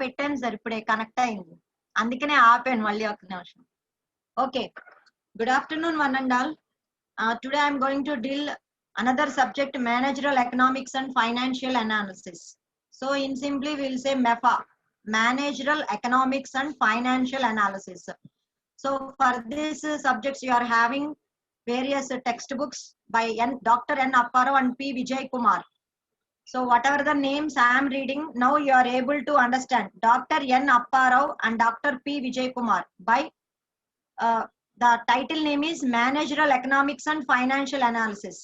పెట్టాను సార్, ఇప్పుడే కనెక్ట్ అయింది, అందుకనే ఆపాను మళ్ళీ ఒక నిమిషం. Okay, good afternoon one and all. Today I am going to deal another subject, managerial economics and financial analysis. So in simply we will say MEFA, managerial economics and financial analysis. So for this subjects you are having various textbooks by Dr. N. Apparao and P. Vijay Kumar. So whatever the names I am reading, now you are able to understand. Dr. N. Apparao and Dr. P. Vijay Kumar by the title name is Managerial Economics and Financial Analysis.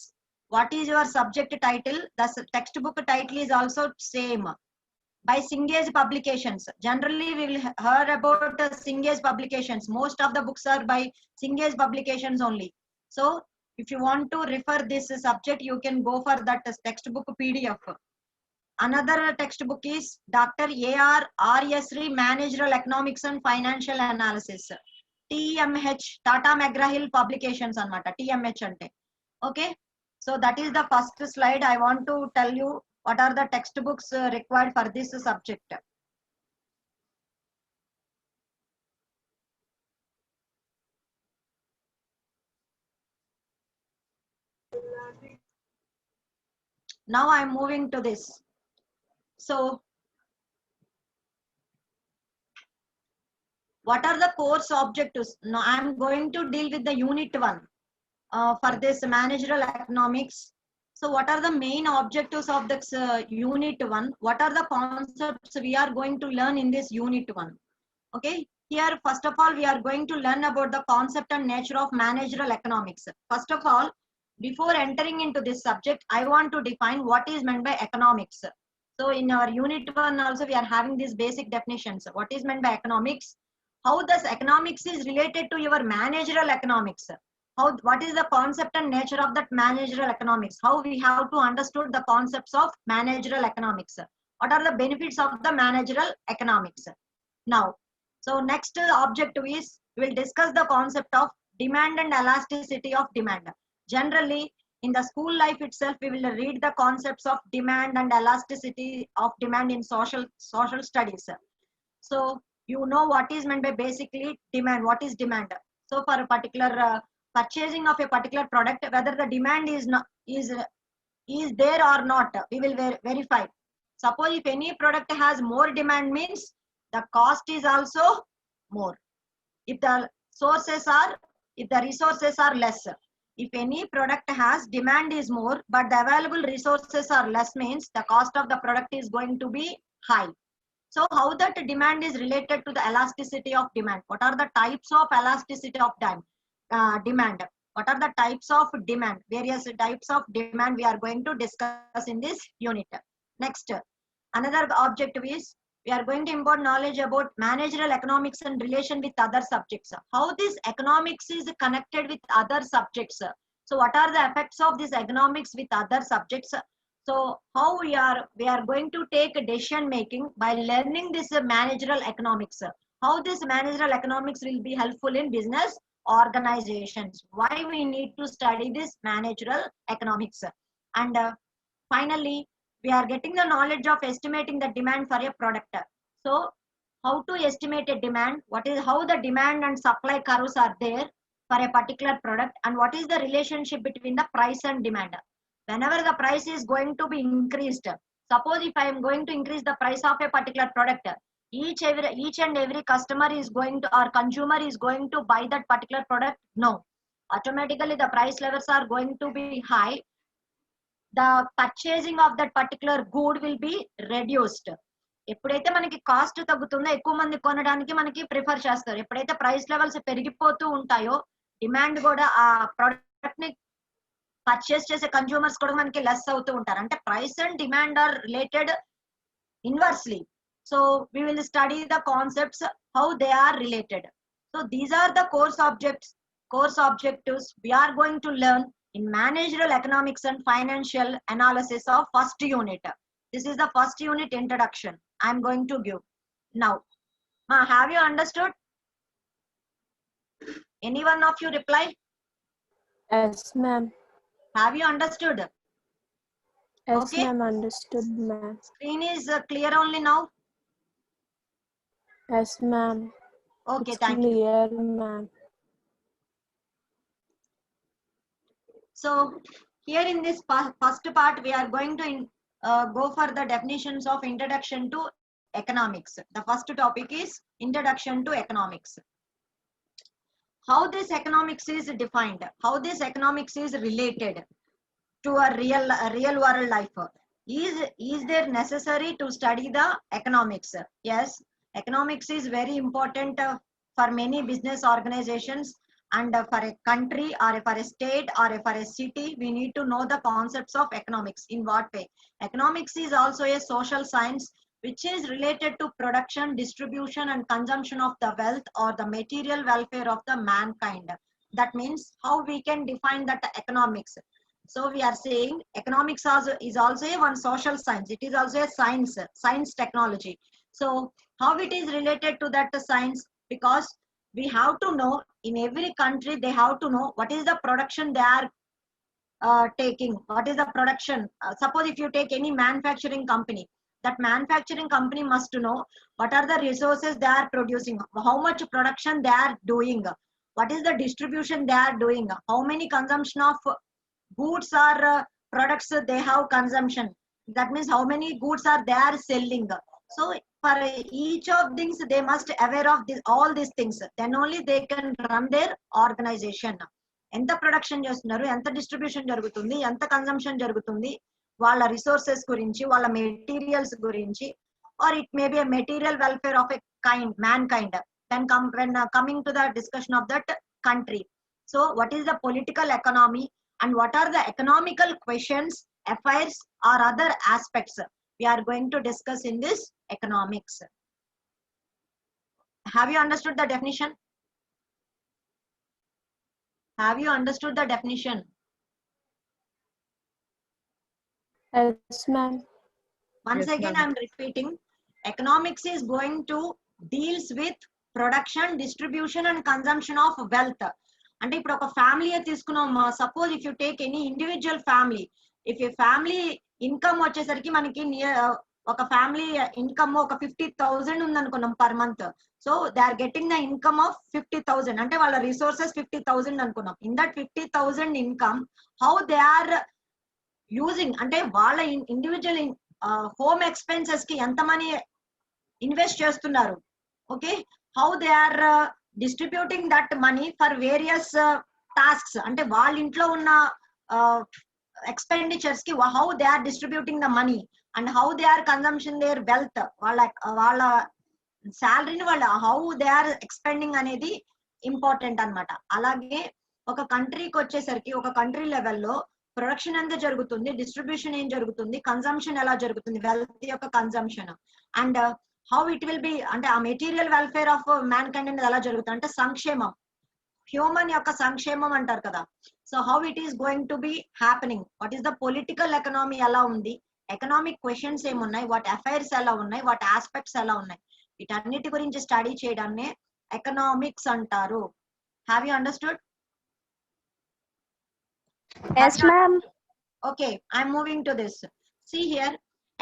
What is your subject title? The textbook title is also same, by Cengage Publications. Generally we will hear about Cengage Publications. Most of the books are by Cengage Publications only. So if you want to refer this subject, you can go for that textbook PDF. Another textbook is Dr. A.R. Aryasri, Managerial Economics and Financial Analysis. TMH, Tata McGraw-Hill Publications anamata, TMH ante. Okay, so that is the first slide. I want to tell you what are the textbooks required for this subject. Now I am moving to this. So what are the course objectives? Now I am going to deal with the unit 1 for this managerial economics. So what are the main objectives of this unit 1? What are the concepts we are going to learn in this unit 1? Okay, here first of all we are going to learn about the concept and nature of managerial economics. First of all, before entering into this subject, I want to define what is meant by economics. So in our unit 1 also we are having these basic definitions. What is meant by economics? How this economics is related to your managerial economics? What is the concept and nature of that managerial economics? How we have to understood the concepts of managerial economics? What are the benefits of the managerial economics? Now, so next objective is we will discuss the concept of demand and elasticity of demand. Generally in the school life itself we will read the concepts of demand and elasticity of demand in social studies. So you know what is meant by basically demand. What is demand? So for a particular purchasing of a particular product, whether the demand is not is there or not, we will verify. Suppose if any product has more demand, means the cost is also more. If the resources are less, if any product has demand is more but the available resources are less, means the cost of the product is going to be high. So how that demand is related to the elasticity of demand? What are the types of elasticity of demand? What are the types of demand? Various types of demand we are going to discuss in this unit. Next, another objective is we are going to impart knowledge about managerial economics and relation with other subjects. How this economics is connected with other subjects. So what are the effects of this economics with other subjects? So how we are going to take decision making by learning this managerial economics. How this managerial economics will be helpful in business organizations. Why we need to study this managerial economics. And finally, we are getting the knowledge of estimating the demand for a product. So how to estimate a demand? How the demand and supply curves are there for a particular product, and what is the relationship between the price and demand? Whenever the price is going to be increased, suppose if I am going to increase the price of a particular product, each and every customer is going to, or consumer is going to buy that particular product? No. Automatically the price levels are going to be high. The purchasing of that particular good will be reduced. ఎప్పుడైతే మనకి cost తగ్గుతుందో ఎక్కువ మంది కొనడానికి మనకి prefer చేస్తారు. ఎప్పుడైతే price levels పెరిగిపోతూ ఉంటాయో డిమాండ్ కూడా ఆ ప్రోడక్ట్ ని పర్చేస్ చేసే కన్స్యూమర్స్ కూడా మనకి లెస్ అవుతూ ఉంటారు. అంటే price and demand are related inversely. So we will study the concepts how they are related. So these are the course objectives we are going to learn in managerial economics and financial analysis of first unit. This is the first unit introduction I am going to give. Now, have you understood? Any one of you reply? Yes, ma'am. Have you understood? Yes, okay, ma'am, understood, ma'am. Screen is clear only now? Yes, ma'am. Okay, It's thank you. clear, ma'am. So here in this first part, we are going to go for the definitions of introduction to economics. The first topic is introduction to economics. How this economics is defined, how this economics is related to a real world life. Is there necessary to study the economics? Yes, economics is very important for many business organizations, and for a country or for a state or for a city, we need to know the concepts of economics. In what way? Economics is also a social science which is related to production, distribution and consumption of the wealth or the material welfare of the mankind. That means how we can define that economics. So we are saying economics also is also a one social science. It is also a science technology. So how it is related to that science? Because we have to know, in every country they have to know what is the production they are taking, what is the production. Suppose if you take any manufacturing company, that manufacturing company must know what are the resources they are producing, how much production they are doing, what is the distribution they are doing, how many consumption of goods or products they have consumption. That means how many goods are they are selling. So for each of things they must aware of this, all these things, then only they can run their organization. ఎంత production చేస్తున్నారు, ఎంత distribution జరుగుతుంది, ఎంత consumption జరుగుతుంది, వాళ్ళ resources గురించి, వాళ్ళ materials గురించి, or it may be a material welfare of a mankind. Then when coming to the discussion of that country, so what is the political economy and what are the economical questions, affairs or other aspects we are going to discuss in this economics. Have you understood the definition? Have you understood the definition? Yes, ma'am. Once Yes, again, ma'am. I am repeating, economics is going to deals with production, distribution and consumption of wealth. అంటే ఇప్పుడు ఒక family తీసుకున్నాం, suppose if you take any individual family, if a family income వచ్చేసరికి మనకి ఒక family income ఒక 50,000 ఉంది అనుకున్నాం per month. So they are getting the income of 50,000, అంటే వాళ్ళ రిసోర్సెస్ 50,000 అనుకున్నాం. In that 50,000 income how they are using, అంటే వాళ్ళ ఇండివిజువల్ హోమ్ ఎక్స్పెన్సెస్ కి ఎంత మనీ ఇన్వెస్ట్ చేస్తున్నారు. Okay, how they are distributing that money for various tasks, అంటే వాళ్ళ ఇంట్లో ఉన్న ఎక్స్పెండిచర్స్ కి how they are distributing the money and how they are consumption their wealth, వాళ్ళ శాలరీని వాళ్ళు హౌ దే ఆర్ ఎక్స్పెండింగ్ అనేది ఇంపార్టెంట్ అన్నమాట. అలాగే ఒక కంట్రీకి వచ్చేసరికి ఒక కంట్రీ లెవెల్లో ప్రొడక్షన్ ఎంత జరుగుతుంది, డిస్ట్రిబ్యూషన్ ఏం జరుగుతుంది, కన్సంప్షన్ ఎలా జరుగుతుంది, వెల్త్ యొక్క consumption, and how it will be, అంటే ఆ material welfare of man kind అనేది ఎలా జరుగుతుంది, అంటే సంక్షేమం, హ్యూమన్ యొక్క సంక్షేమం అంటారు కదా. So how it is going to B happening, what is the political economy ఎలా ఉంది, ఎకనామిక్ క్వశ్చన్స్ ఏమున్నాయి, వాటి అఫైర్స్ ఎలా ఉన్నాయి, వాటి ఆస్పెక్ట్స్ ఎలా ఉన్నాయి, వీటన్నిటి గురించి స్టడీ చేయడాన్ని ఎకనామిక్స్ అంటారు. Have you understood? Yes, ma'am. Okay, I'm moving to this. See here,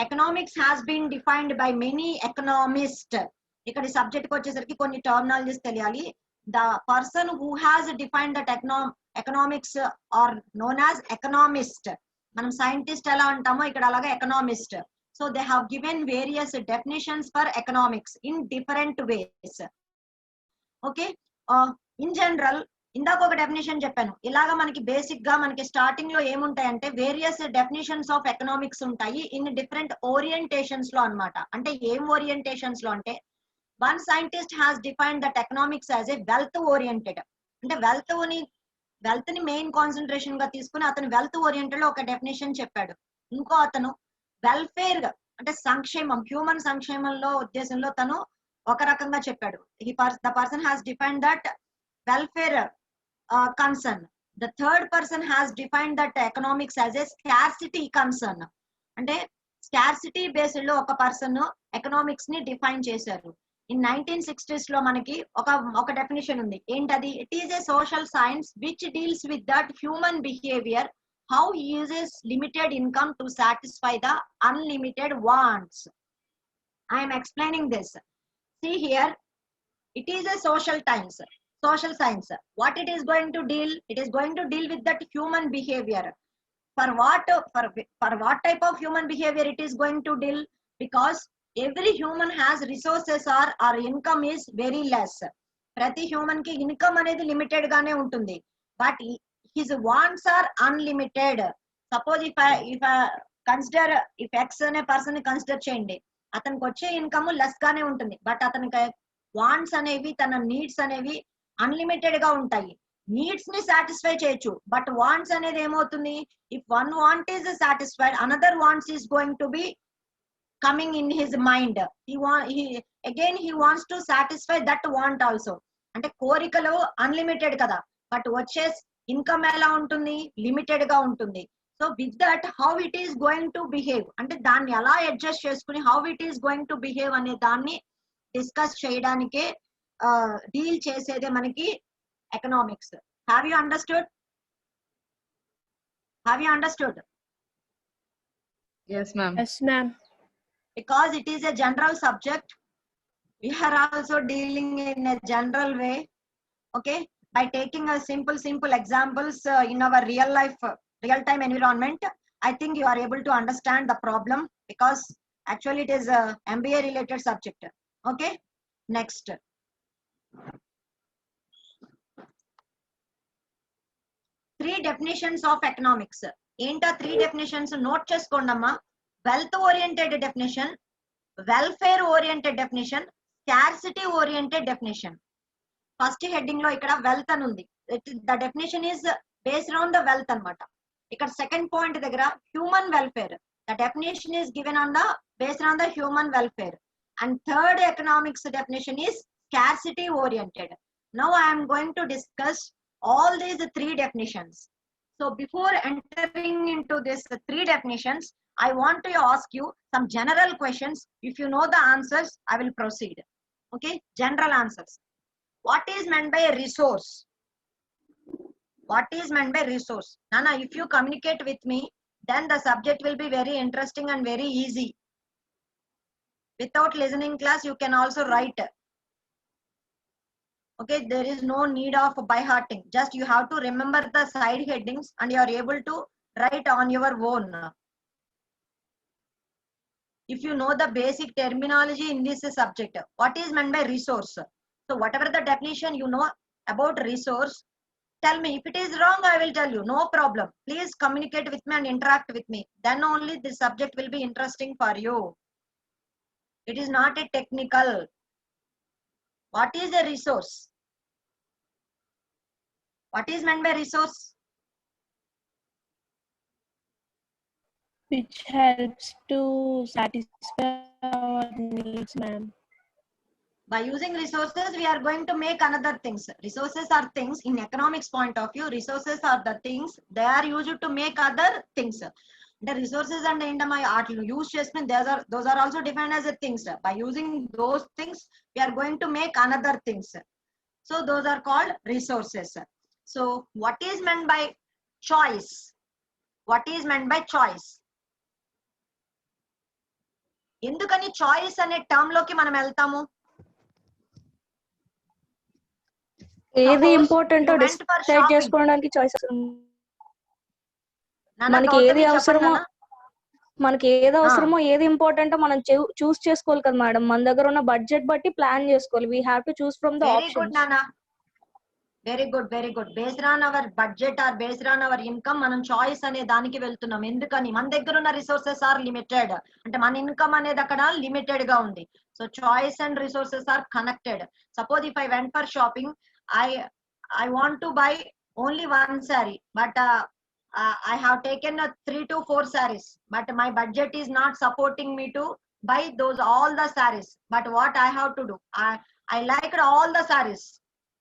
economics has been defined by many economists. ikkadi subject ko vachesariki konni terminologies teliyali. The person who has defined that economics are known as economist. manam scientist ela antamo ikkada alaga economist. So they have given various definitions for economics in different ways. Okay, in general, ఇందాక ఒక definition చెప్పాను. ఇలాగా మనకి basic గా మనకి starting లో ఏముంటాయంటే various definitions of economics ఉంటాయి in different orientations లో అన్నమాట. అంటే ఏం ఓరియంటేషన్స్ లో అంటే, one scientist has defined that economics as a wealth oriented, అంటే వెల్త్ ని మెయిన్ కాన్సన్ట్రేషన్ గా తీసుకుని అతను వెల్త్ ఓరియంటెడ్ లో ఒక డెఫినేషన్ చెప్పాడు. ఇంకో అతను వెల్ఫేర్ అంటే సంక్షేమం, హ్యూమన్ సంక్షేమంలో ఉద్దేశంలో తను ఒక రకంగా చెప్పాడు. The person has defined that welfare concern. The third person has defined that economics as a scarcity concern. అంటే scarcity based లో ఒక పర్సన్ ఎకనామిక్స్ ని డిఫైన్ చేశారు. ఇన్ 1960s లో మనకి ఒక డెఫినేషన్ ఉంది. ఏంటది? It is a social science which deals with that human behaviour, how uses limited income to satisfy the unlimited wants. I'm explaining this. See here, it is a social science. What it is going to deal? It is going to deal with that human behavior. For what type of human behavior it is going to deal? Because every human has resources or income is very less. Prati human ki income anedi limited gaane untundi, but his wants are unlimited. Suppose if I consider, if X ane person consider cheyandi, అతనికి వచ్చే income less గానే ఉంటుంది, but అతనికి wants అనేవి, తన needs అనేవి unlimited గా ఉంటాయి. నీడ్స్ ని సాటిస్ఫై చేయొచ్చు, బట్ వాంట్స్ అనేది ఏమవుతుంది? If one want is satisfied, another wants is going to be coming in his mind. Again he wants to satisfy that want also. అంటే కోరికలు అన్లిమిటెడ్ కదా, బట్ వచ్చే ఇన్కమ్ ఎలా ఉంటుంది? లిమిటెడ్ గా ఉంటుంది. So with that how it is going to behave, అంటే దాన్ని ఎలా అడ్జస్ట్ చేసుకుని how it is going to behave అనే దాన్ని డిస్కస్ చేయడానికే డీల్ చేసేదే మనకి economics. Have you understood? Yes, ma'am. Yes, ma'am. Because it is a general subject, we are also dealing in a general way. Okay, by taking a simple examples in our real life, real time environment, I think you are able to understand the problem, because actually it is a MBA related subject. Okay, next. Three definitions of economics. Enta three definitions note cheskondamma. Wealth oriented definition, welfare oriented definition, scarcity oriented definition. First heading lo ikkada wealth అని ఉంది. The definition is based on the wealth anamata. Ikkada second point దగ్గర human welfare. The definition is given on the based on the human welfare. And third economics definition is scarcity oriented. Now I am going to discuss all these three definitions. So before entering into these three definitions, I want to ask you some general questions. If you know the answers, I will proceed. Okay, general answers. What is meant by a resource? What is meant by resource? Nana, if you communicate with me, then the subject will be very interesting and very easy. Without listening class, you can also write. Okay, there is no need of by hearting. Just you have to remember the side headings and you are able to write on your own. If you know the basic terminology in this subject, what is meant by resource? So whatever the definition you know about resource, tell me. If it is wrong, I will tell you, no problem. Please communicate with me and interact with me. Then only this subject will be interesting for you. It is not a technical. What is a resource? What is meant by resource? Which helps to satisfy our needs, ma'am. By using resources, we are going to make another things. Resources are things. In economics point of view, resources are the things. They are used to make other things. The resources and the art use chestment, those are also defined as a things. By using those things, we are going to make another things. So those are called resources. So what is meant by choice? What is meant by choice? ఎందుకని choice అనే term లోకి మనం వెళ్తాము? ఏది important decide చేసుకోవడానికి choice. మనకి ఏది అవసరమో ఏది ఇంపార్టెంట్ మనం చూస్ చేసుకోవాలి కదా మేడం. మన దగ్గర ఉన్న బడ్జెట్ బట్టి ప్లాన్ చేసుకోవాలి. We have to choose from the options. Very good, very good. Based on hour budget or based on hour income మనం చాయిస్ అనే దానికి వెళ్తున్నాం. ఎందుకని? మన దగ్గర ఉన్న రిసోర్సెస్ ఆర్ లిమిటెడ్, అంటే మన ఇన్కమ్ అనేది అక్కడ లిమిటెడ్ గా ఉంది. So choice and resources are connected. Suppose if I went for shopping, I want to buy only one saree, but I have taken 3 to 4 sarees, but my budget is not supporting me to buy those all the sarees. But what I have to do? I liked all the sarees,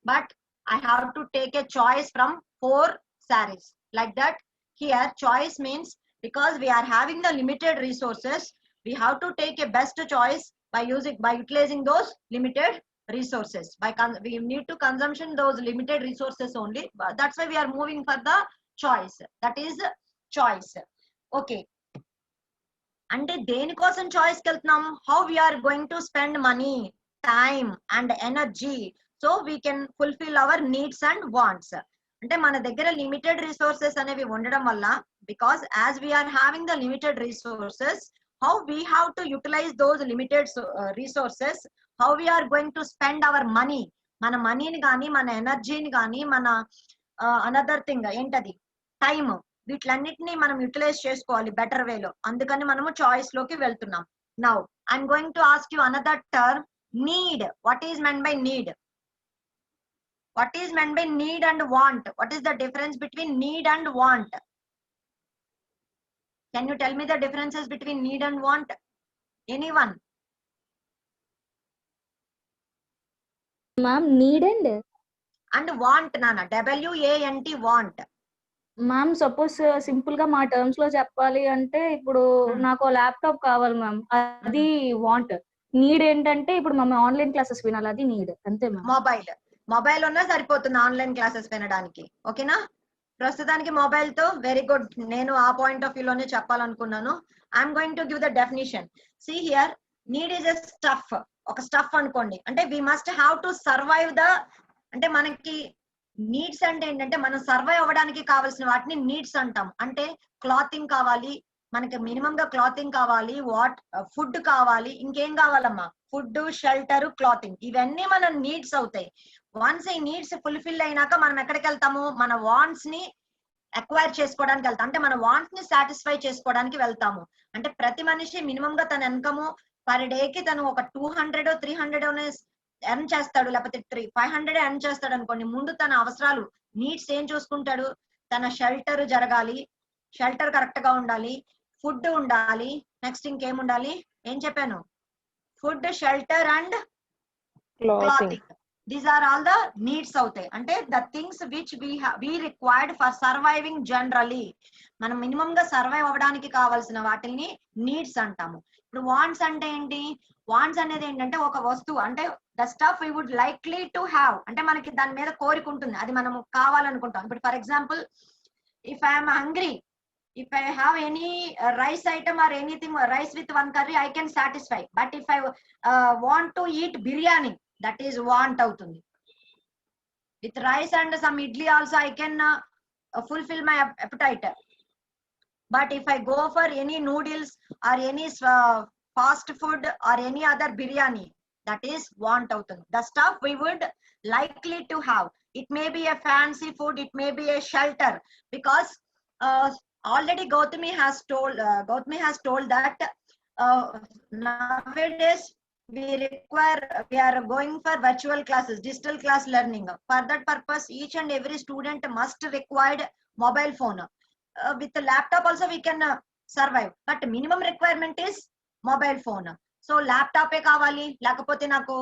but I have to take a choice from 4 sarees. Like that, here choice means because we are having the limited resources, we have to take a best choice by utilizing those limited resources. We need to consumption those limited resources only. That's why we are moving for the choice. That is choice. Okay, అంటే దేనికోసం choice కి వెళ్తున్నాం? How we are going to spend money. time and energy so we can fulfill our needs and wants. అంటే మన దగ్గర limited resources అనేవి ఉండడం వల్ల, because as we are having the limited resources, how we have to utilize those limited resources, how we are going to spend our money, మన మనీని కానీ మన ఎనర్జీని కానీ మన అనదర్ థింగ్ ఏంటది టైం, వీటిలన్నిటిని మనం యూటిలైజ్ చేసుకోవాలి బెటర్ వేలో. అందుకని మనము చాయిస్ లోకి వెళ్తున్నాం. Now I'm going to ask you another term, need. What is meant by need? What is meant by need and want? What is the difference between need and want? Can you tell me the differences between need and want? Anyone? Ma'am, need and want, nana, WANT, want. Ma'am suppose simple గా మా terms లో చెప్పాలి అంటే, ఇప్పుడు నాకు laptop కావాలి ma'am, అది want. Need ఏంటంటే ఇప్పుడు మేము ఆన్లైన్ క్లాసెస్ వినాలి, అది నీడ్. అంతే మ్యామ్. మొబైల్ ఉన్నా సరిపోతుంది ఆన్లైన్ క్లాసెస్ వినడానికి. ఓకేనా? ప్రస్తుతానికి మొబైల్ తో వెరీ గుడ్. నేను ఆ పాయింట్ ఆఫ్ వ్యూ లోనే చెప్పాలనుకున్నాను. I'm going to give the definition. See here, need is a stuff. ఒక స్టఫ్ అనుకోండి. అంటే we must have to survive the, అంటే మనకి నీడ్స్ అంటే ఏంటంటే మనం సర్వైవ్ అవ్వడానికి కావాల్సిన వాటిని నీడ్స్ అంటాం. అంటే క్లాతింగ్ కావాలి, మనకి మినిమం గా క్లాతింగ్ కావాలి, ఫుడ్ కావాలి, ఇంకేం కావాలమ్మా? ఫుడ్, షెల్టర్, క్లాతింగ్, ఇవన్నీ మన నీడ్స్ అవుతాయి. వన్స్ ఈ నీడ్స్ ఫుల్ఫిల్ అయినాక మనం ఎక్కడికి వెళ్తాము? మన వాంట్స్ ని అక్వైర్ చేసుకోవడానికి వెళ్తాం. అంటే మన వాంట్స్ ని సాటిస్ఫై చేసుకోవడానికి వెళ్తాము. అంటే ప్రతి మనిషి మినిమం గా తన ఇన్కమ్ పర్ డే కి తను ఒక 200 300 ఎర్న్ చేస్తాడు, లేకపోతే 500 ఎర్న్ చేస్తాడు అనుకోండి. ముందు తన అవసరాలు, నీడ్స్ ఏం చూసుకుంటాడు? తన షెల్టర్ జరగాలి, షెల్టర్ కరెక్ట్ గా ఉండాలి, ఫుడ్ ఉండాలి, నెక్స్ట్ ఇంకేం ఉండాలి? ఏం చెప్పాను? Food, shelter and clothing. These are all the needs అవుతాయి. అంటే the things which we required for surviving generally. మనం మినిమం గా సర్వైవ్ అవ్వడానికి కావాల్సిన వాటిని నీడ్స్ అంటాము. ఇప్పుడు వాంట్స్ అంటే ఏంటి? వాంట్స్ అనేది ఏంటంటే ఒక వస్తువు, అంటే the stuff we would likely to have, అంటే మనకి దాని మీద కోరిక ఉంటుంది, అది మనం కావాలనుకుంటాం. ఇప్పుడు for example, if I'm hungry, if I have any rice item or anything, rice with one curry, I can satisfy. But if I want to eat biryani, that is want avutundi. With rice and some idli also I can fulfill my appetite. But if I go for any noodles or any fast food or any other biryani, that is want avutundi. The stuff we would likely to have, it may be a fancy food, it may be a shelter, because already Gautami has told that nowadays we are going for virtual classes, digital class learning. For that purpose, each and every student must required mobile phone. With the laptop also we can survive, but minimum requirement is mobile phone. So laptop e kavali, lekapothe naku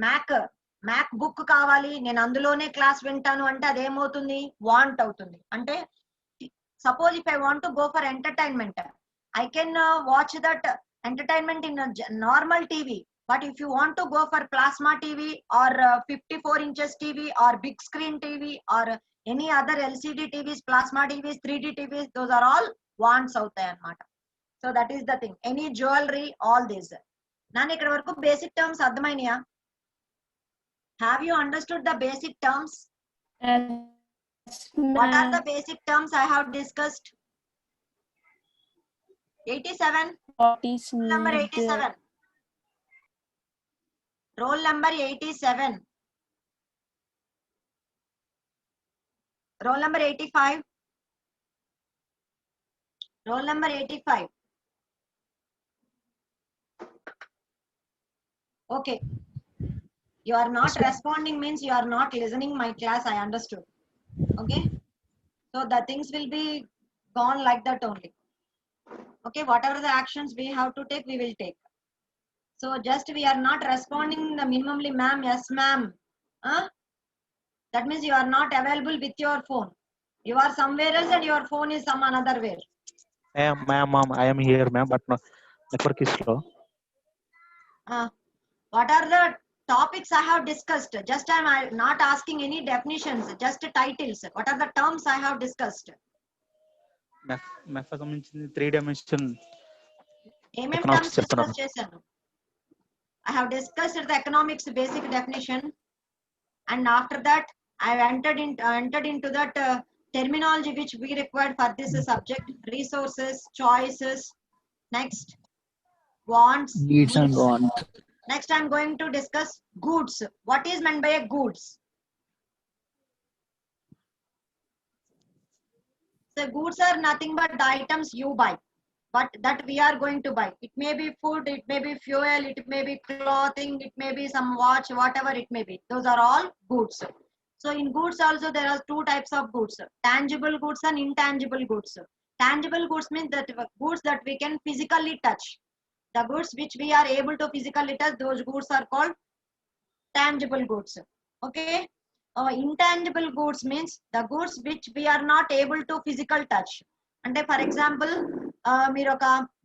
mac book kavali, nenu andulone class vintanu ante adi em avutundi? Want avutundi. Ante suppose if I want to go for entertainment, I can watch that entertainment in a normal TV. But if you want to go for plasma TV or 54 inches TV or big screen TV or any other LCD TVs, plasma TVs, 3D TVs, those are all wants out there anamata. So that is the thing. Any jewelry, all this. Nanu ikkada varaku basic terms ardhamainaya? Have you understood the basic terms? What are the basic terms I have discussed? 87. Number 87. Roll number 87. Roll number 85. Roll number 85. Okay. You are not responding means you are not listening my class. I understood. Okay, so the things will be gone like that only. Okay, whatever the actions we have to take, we will take. So just we are not responding the minimally, ma'am, yes ma'am, that means you are not available with your phone. You are somewhere else and your phone is some another where. Ma'am, I am here ma'am, but no, network is slow. What are the topics I have discussed? Just I am not asking any definitions, just titles. What are the terms I have discussed? Math సంబంధించి 3 dimension ఏమేం terms discuss చేశాను? I have discussed the economics basic definition, and after that I have entered into that terminology which we required for this subject: resources, choices, next wants, Needs and needs. wants. Next I'm going to discuss goods. What is meant by a goods? So goods are nothing but the items you buy, but that we are going to buy. It may be food, it may be fuel, it may be clothing, it may be some watch, whatever it may be. Those are all goods. So in goods also there are two types of goods: tangible goods and intangible goods. Tangible goods means that goods that we can physically touch. The goods which we are able to physically touch, those goods are called tangible goods. Okay. Intangible goods means the goods which we are not able to physical touch. అంటే for example మీరు ఒక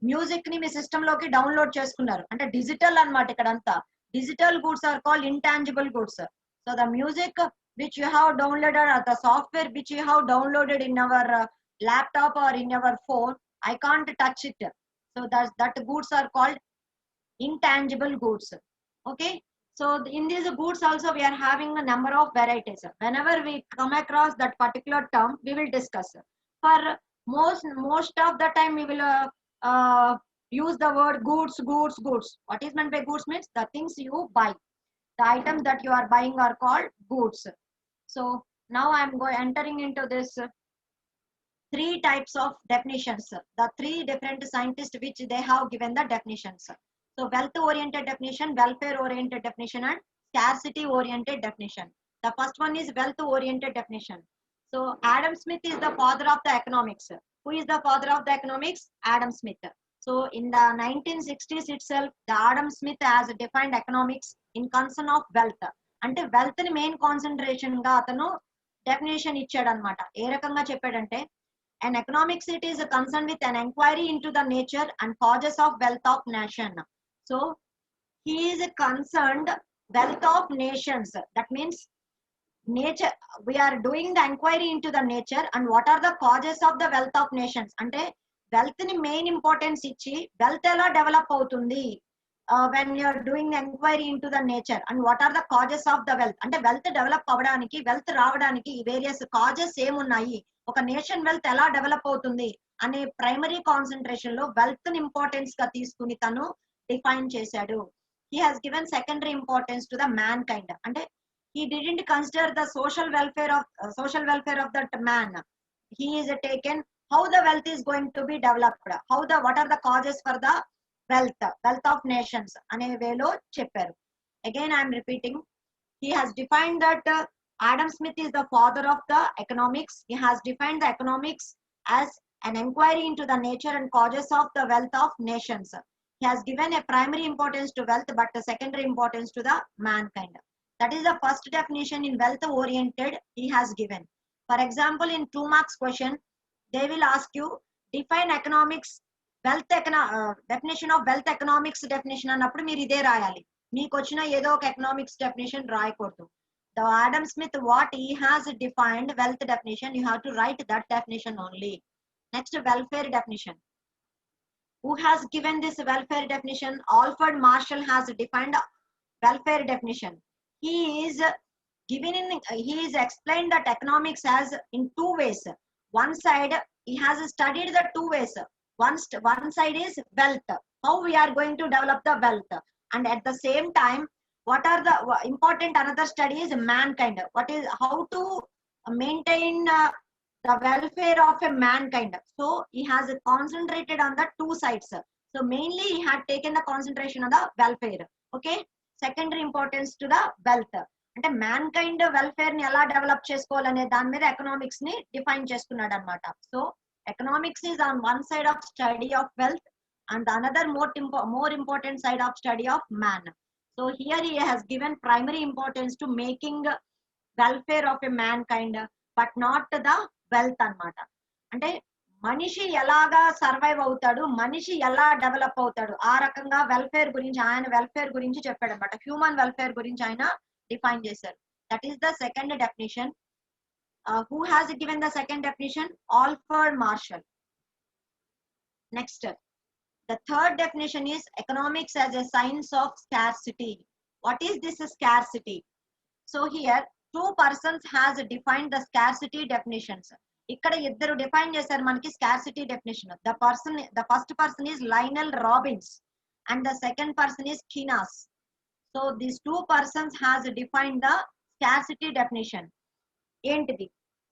music ని మీ system లోకి download చేసుకున్నారు అంటే digital అన్నమాట. ఇక్కడ అంతా digital goods are called intangible goods. So the music which you have downloaded or the software which you have downloaded in our laptop or in our phone, I can't touch it. So that goods are called intangible goods. Okay. So in these goods also we are having a number of varieties. Whenever we come across that particular term, we will discuss. For most of the time we will use the word goods. What is meant by goods means the things you buy. The items that you are buying are called goods. So now I am entering into this three types of definitions. The three different scientists which they have given the definitions. So wealth oriented definition, welfare oriented definition, and scarcity oriented definition. The first one is wealth oriented definition. So Adam Smith is the father of the economics. Who is the father of the economics? Adam Smith. So in the 1960s itself, the Adam Smith has defined economics in concern of wealth. అంటే wealth ని main concentration గా అతను definition ఇచ్చాడు అనమాట. ఏ రకంగా చెప్పాడంటే, an economics it is concerned with an inquiry into the nature and causes of wealth of nation. So he is concerned wealth of nations. That means nature, we are doing the inquiry into the nature and what are the causes of the wealth of nations. అంటే wealth ని main importance ఇచ్చి wealth ఎలా develop అవుతుంది, when you are doing the inquiry into the nature and what are the causes of the wealth. అంటే wealth develop అవ్వడానికి, wealth రావడానికి various causes ఏమున్నాయి, ఒక నేషన్ వెల్త్ ఎలా డెవలప్ అవుతుంది అనే ప్రైమరీ కాన్సన్ట్రేషన్ లో వెల్త్ ని ఇంపార్టెన్స్ గా తీసుకుని తను డిఫైన్ చేశాడు. he has given secondary importance to the mankind. అంటే he didn't consider the social welfare of that man. He is taken how the wealth is going to be developed, what are the causes for the wealth of nations అనే వేలో చెప్పారు. Again I am repeating, he has defined that Adam Smith is the father of the economics. He has defined the economics as an inquiry into the nature and causes of the wealth of nations. He has given a primary importance to wealth but a secondary importance to the mankind. That is the first definition in wealth oriented he has given. For example, in 2 marks question, they will ask you define economics, definition of wealth economics definition అన్నప్పుడు మీరు ఇదే రాయాలి. మీకు వచ్చిన ఏదో ఒక economics definition రాయకూడదు. The Adam Smith, what he has defined wealth definition, you have to write that definition only. Next, welfare definition. Who has given this welfare definition? Alfred Marshall has defined welfare definition. He is explained that economics as in 2 ways. One side, he has studied the 2 ways. One side is wealth, how we are going to develop the wealth, and at the same time what are the important another study is mankind, what is how to maintain the welfare of a mankind. So he has concentrated on the 2 sides. So mainly he had taken the concentration on the welfare. Okay, secondary importance to the wealth అంటే mankind welfare ని ఎలా develop చేసుకోవాలనే దాని మీద economics ని define చేసుకున్నాడు అనమాట. So economics is on one side of study of wealth and the another more important side of study of man. So here he has given primary importance to making welfare of a mankind but not the wealth అన్నమాట. అంటే మనిషి ఎలాగా survive అవుతాడు, మనిషి ఎలా develop అవుతాడు, ఆ రకంగా వెల్ఫేర్ గురించి ఆయన వెల్ఫేర్ గురించి చెప్పాడు అనమాట. హ్యూమన్ వెల్ఫేర్ గురించి ఆయన డిఫైన్ చేశారు. That is the second definition. Who has given the second definition? Alfred Marshall. Next, The third definition is economics as a science of scarcity. What is this scarcity? So here two persons has defined the scarcity definitions. ఇక్కడ ఇద్దరు define చేశారు మనకి scarcity definition. The first person is Lionel Robbins and the second person is Keynes. So these two persons has defined the scarcity definition. ఏంటిది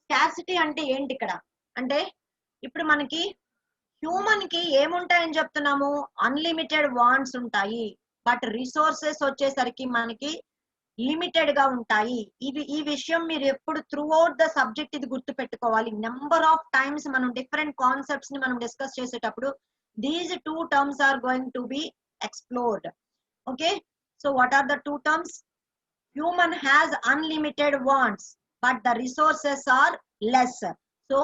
scarcity అంటే ఏంటి ఇక్కడ అంటే ఇప్పుడు మనకి హ్యూమన్ కి ఏముంటాయని చెప్తున్నాము అన్లిమిటెడ్ వాంట్స్ ఉంటాయి బట్ రిసోర్సెస్ వచ్చేసరికి మనకి లిమిటెడ్ గా ఉంటాయి ఈ విషయం మీరు ఎప్పుడు త్రూ అవుట్ ద సబ్జెక్ట్ ఇది గుర్తు పెట్టుకోవాలి నెంబర్ ఆఫ్ టైమ్స్ మనం డిఫరెంట్ కాన్సెప్ట్స్ ని మనం డిస్కస్ చేసేటప్పుడు these two terms are going to be explored okay so what are the two terms human has unlimited wants but the resources are less so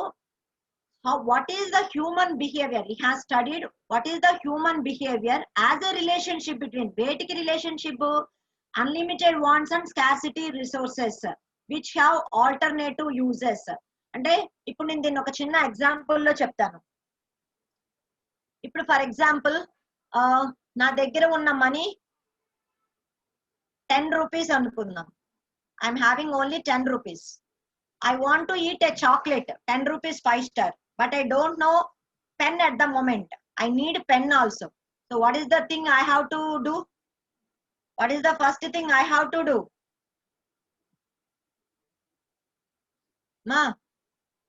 what is the human behavior? He has studied what is the human behavior as a relationship between వేటికి relationship unlimited wants and scarcity resources which have alternative uses. అంటే ఇప్పుడు నేను దీన్ని ఒక చిన్న example లో చెప్తాను. ఇప్పుడు ఫర్ ఎగ్జాంపుల్ నా దగ్గర ఉన్న మనీ 10 rupees అనుకుందాం. I'm having only 10 rupees. I want to eat a chocolate 10 rupees 5-star. But I don't know pen at the moment. I need pen also. So what is the thing I have to do? What is the first thing I have to do? Ma,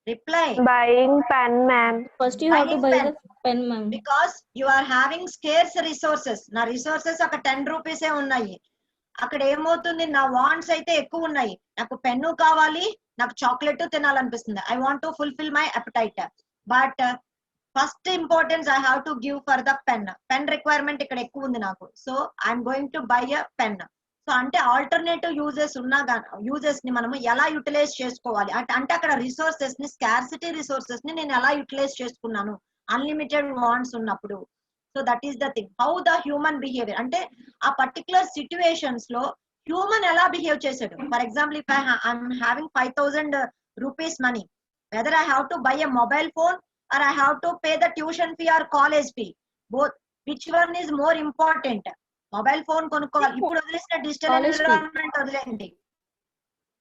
reply. Buying pen, ma'am. First you have to buy the pen, ma'am. Because you are having scarce resources. Na resources అక్కడ 10 rupees ఏ ఉన్నాయి. అక్కడ ఏమవుతుంది నా wants అయితే ఎక్కువ ఉన్నాయి నాకు pen కావాలి నాకు చాక్లెట్ తినాలనిపిస్తుంది I want to fulfil my appetite but first importance I have to give for the pen requirement ఇక్కడ ఎక్కువ ఉంది నాకు so I'm going to buy a pen so అంటే ఆల్టర్నేటివ్ యూజెస్ యూజెస్ ని మనము ఎలా యూటిలైజ్ చేసుకోవాలి అంటే అక్కడ రిసోర్సెస్ ని స్కార్సిటీ రిసోర్సెస్ ని నేను ఎలా యూటిలైజ్ చేసుకున్నాను అన్లిమిటెడ్ వాంట్స్ ఉన్నప్పుడు so that is the thing how the human behaviour అంటే ఆ పర్టికులర్ సిచ్యువేషన్స్ లో హ్యూమన్ ఎలా బిహేవ్ చేశాడు for example if I'm having 5,000 rupees money whether I have to buy a mobile phone or I have to pay the tuition fee or college fee both which one is more important mobile phone కొనుక్కోవాలి ఇప్పుడు వదిలేసిన digital environment వదిలేండి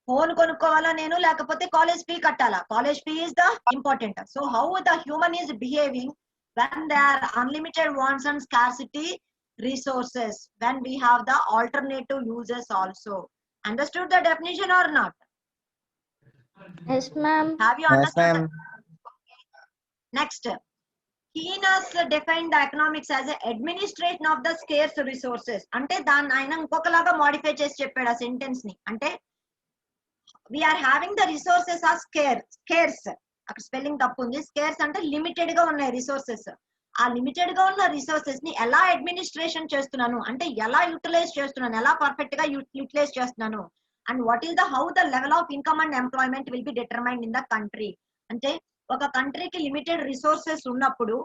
phone కొనుక్కోవాలా నేను లేకపోతే college fee కట్టాలా college fee is the important so how the human is behaving when there are unlimited wants and scarcity resources when we have the alternative uses also understood the definition or not Yes, ma'am. have you understood next Keynes defined the economics as a administration of the scarce resources అంటే దాన్ని ఆయన ఇంకొకలాగా modify చేసి చెప్పాడు ఆ sentence ని అంటే we are having the resources are scarce అక్కడ spelling తప్పు ఉంది స్కేర్స్ అంటే లిమిటెడ్ గా ఉన్నాయి రిసోర్సెస్ ఆ లిమిటెడ్ గా ఉన్న రిసోర్సెస్ ని ఎలా అడ్మినిస్ట్రేషన్ చేస్తున్నాను అంటే ఎలా యూటిలైజ్ చేస్తున్నాను ఎలా పర్ఫెక్ట్ గా యూటిలైజ్ చేస్తున్నాను and what is the how the level of income and employment will be determined in the country అంటే ఒక కంట్రీకి లిమిటెడ్ రిసోర్సెస్ ఉన్నప్పుడు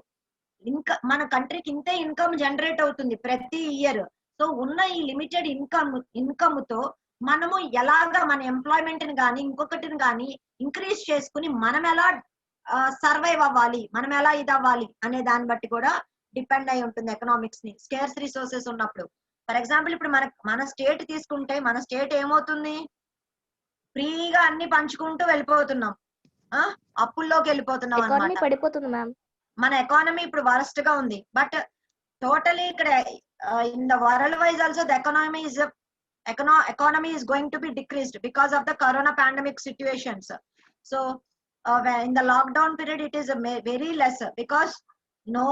ఇంకా మన కంట్రీకి ఇంతే ఇన్కమ్ జనరేట్ అవుతుంది ప్రతి ఇయర్ సో ఉన్న ఈ లిమిటెడ్ ఇన్కమ్ తో మనము ఎలాగా మన ఎంప్లాయ్మెంట్ ని కానీ ఇంకొకటిని కానీ ఇంక్రీజ్ చేసుకుని మనం ఎలా సర్వైవ్ అవ్వాలి మనం ఎలా ఇది అవ్వాలి అనే దాన్ని బట్టి కూడా డిపెండ్ అయి ఉంటుంది ఎకనామిక్స్ ని స్కేర్స్ రిసోర్సెస్ ఉన్నప్పుడు ఫర్ ఎగ్జాంపుల్ ఇప్పుడు మన స్టేట్ తీసుకుంటే మన స్టేట్ ఏమవుతుంది ఫ్రీగా అన్ని పంచుకుంటూ వెళ్ళిపోతున్నాం అప్పుల్లోకి వెళ్ళిపోతున్నాం అన్నమాట పడిపోతుంది మ్యామ్ మన ఎకానమీ ఇప్పుడు వరస్ట్ గా ఉంది బట్ టోటలీ ఇక్కడ in the world wise also the economy is going to be decreased because of the corona pandemic situations so in the lockdown period it is very less because no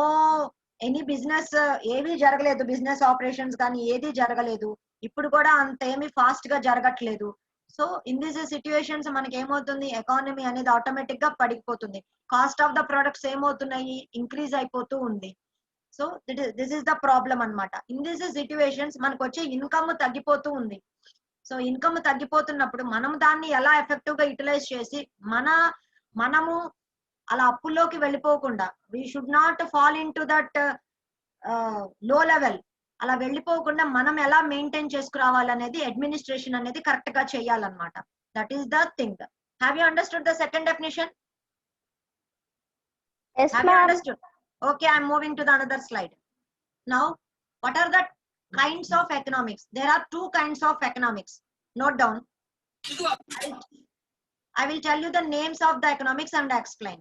any business ఏవి జరగలేదు business operations కానీ ఏది జరగలేదు ఇప్పుడు కూడా అంత ఏమి fast గా జరగట్లేదు సో ఇన్ దిస్ సిచ్యువేషన్స్ మనకి ఏమవుతుంది ఎకానమీ అనేది ఆటోమేటిక్ గా పడిపోతుంది కాస్ట్ ఆఫ్ ద ప్రొడక్ట్స్ ఏమవుతున్నాయి ఇంక్రీజ్ అయిపోతూ ఉంది so this is the problem అన్నమాట ఇన్ దిస్ సిచ్యువేషన్స్ మనకు వచ్చే ఇన్కమ్ తగ్గిపోతూ ఉంది సో ఇన్కమ్ తగ్గిపోతున్నప్పుడు మనం దాన్ని ఎలా ఎఫెక్టివ్ గా యూటిలైజ్ చేసి మనము అలా అప్పుల్లోకి వెళ్ళిపోకుండా we should not fall in to that low level అలా వెళ్ళిపోకుండా మనం ఎలా మెయింటైన్ చేసుకురావాలనేది అడ్మినిస్ట్రేషన్ అనేది కరెక్ట్ గా చేయాలన్నమాట that is the thing have you understood the second definition Yes, have you ma'am. Understood Okay, I'm moving to the another slide. Now, what are the kinds of economics? There are two kinds of economics. Note down. I will tell you the names of the economics and explain.